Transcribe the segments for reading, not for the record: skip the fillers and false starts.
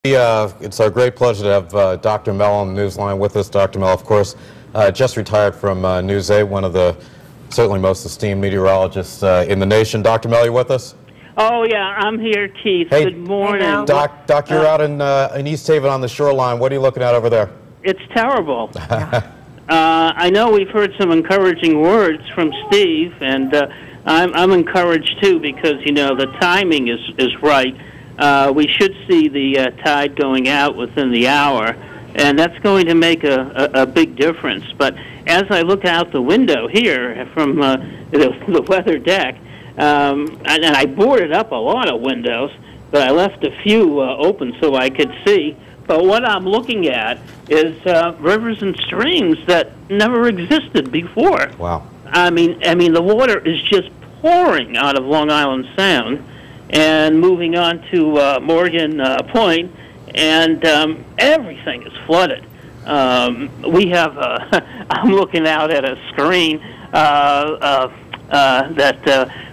It's our great pleasure to have Dr. Mel on the Newsline with us. Dr. Mel, of course, just retired from News 8, one of the certainly most esteemed meteorologists in the nation. Dr. Mel, you with us? Oh, yeah, I'm here, Keith. Hey, good morning. Doc, you're out in East Haven on the shoreline. What are you looking at over there? It's terrible. I know we've heard some encouraging words from Steve, and I'm encouraged, too, because, you know, the timing is right. We should see the tide going out within the hour, and that's going to make a big difference. But as I look out the window here from the weather deck, and I boarded up a lot of windows, but I left a few open so I could see. But what I'm looking at is rivers and streams that never existed before. Wow. I mean, the water is just pouring out of Long Island Sound and moving on to Morgan Point, and everything is flooded. We have, I'm looking out at a screen that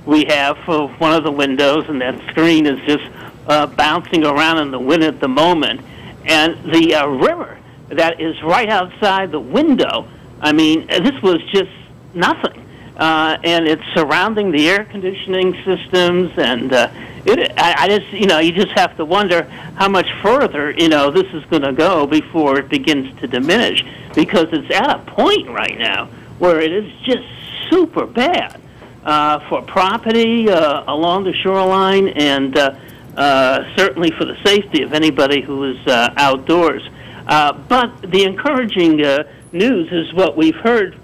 we have for one of the windows, and that screen is just bouncing around in the wind at the moment. And the river that is right outside the window, I mean, this was just nothing. And it's surrounding the air conditioning systems, and I just, you know, you just have to wonder how much further, you know, this is going to go before it begins to diminish, because it's at a point right now where it is just super bad for property along the shoreline, and certainly for the safety of anybody who is outdoors. But the encouraging news is what we've heard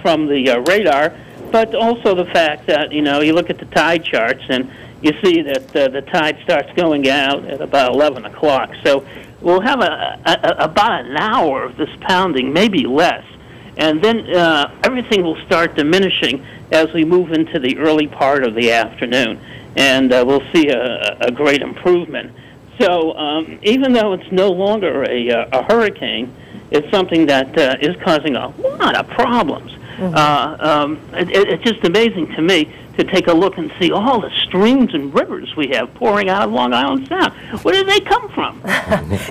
from the radar, but also the fact that, you know, you look at the tide charts and you see that the tide starts going out at about 11 o'clock. So we'll have about an hour of this pounding, maybe less. And then everything will start diminishing as we move into the early part of the afternoon. And we'll see a great improvement. So even though it's no longer a hurricane, it's something that is causing a lot of problems. It's just amazing to me to take a look and see all the streams and rivers we have pouring out of Long Island Sound. Where did they come from?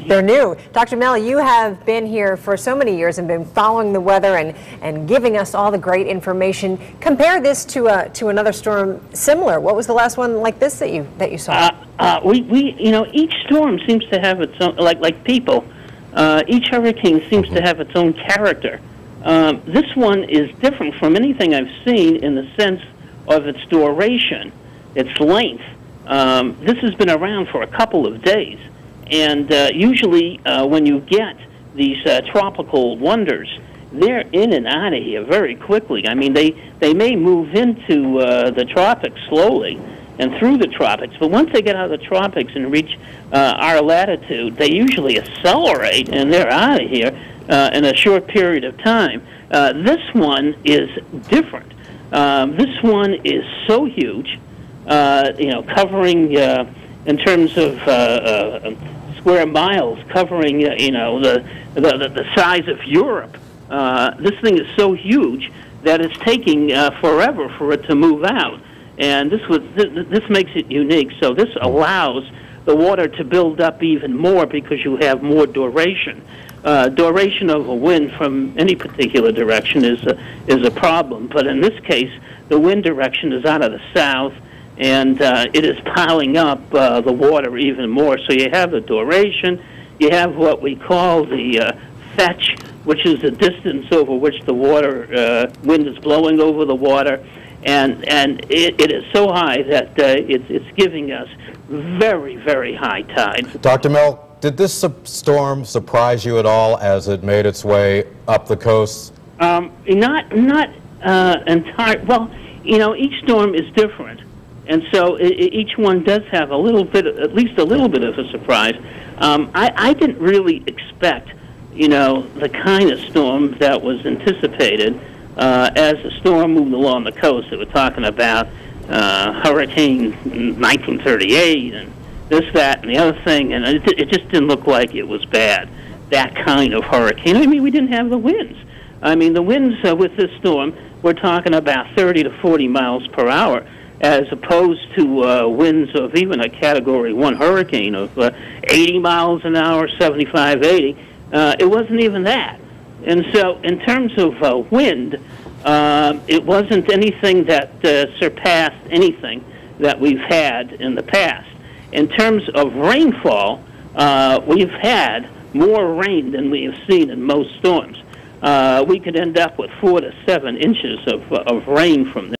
They're new. Dr. Mel, you have been here for so many years and been following the weather and giving us all the great information. Compare this to another storm similar. What was the last one like this that you saw? You know, each storm seems to have its own, like people. Each hurricane seems to have its own character. This one is different from anything I've seen in the sense of its duration, its length. This has been around for a couple of days, and usually when you get these tropical wonders, they're in and out of here very quickly. I mean, they may move into the tropics slowly and through the tropics, but once they get out of the tropics and reach our latitude, they usually accelerate and they're out of here in a short period of time. This one is different. This one is so huge, you know, covering in terms of square miles, covering you know, the size of Europe. This thing is so huge that it's taking forever for it to move out, and this makes it unique. So this allows the water to build up even more because you have more duration. Duration of a wind from any particular direction is a problem, but in this case, the wind direction is out of the south, and it is piling up the water even more. So you have the duration, you have what we call the fetch, which is the distance over which the water wind is blowing over the water, and it is so high that it's giving us very, very high tides. Dr. Mel, did this storm surprise you at all as it made its way up the coast? Not entire. Well, you know, each storm is different, and so each one does have a little bit, at least a little bit of a surprise. I didn't really expect, you know, the kind of storm that was anticipated as the storm moved along the coast. That we're talking about Hurricane 1938 and this, that, and the other thing, and it just didn't look like it was bad, that kind of hurricane. I mean, we didn't have the winds. I mean, the winds with this storm, we're talking about 30 to 40 miles per hour. as opposed to winds of even a Category 1 hurricane of 80 miles an hour, 75, 80. It wasn't even that. And so in terms of wind, it wasn't anything that surpassed anything that we've had in the past. In terms of rainfall, we've had more rain than we have seen in most storms. We could end up with 4 to 7 inches of rain from this.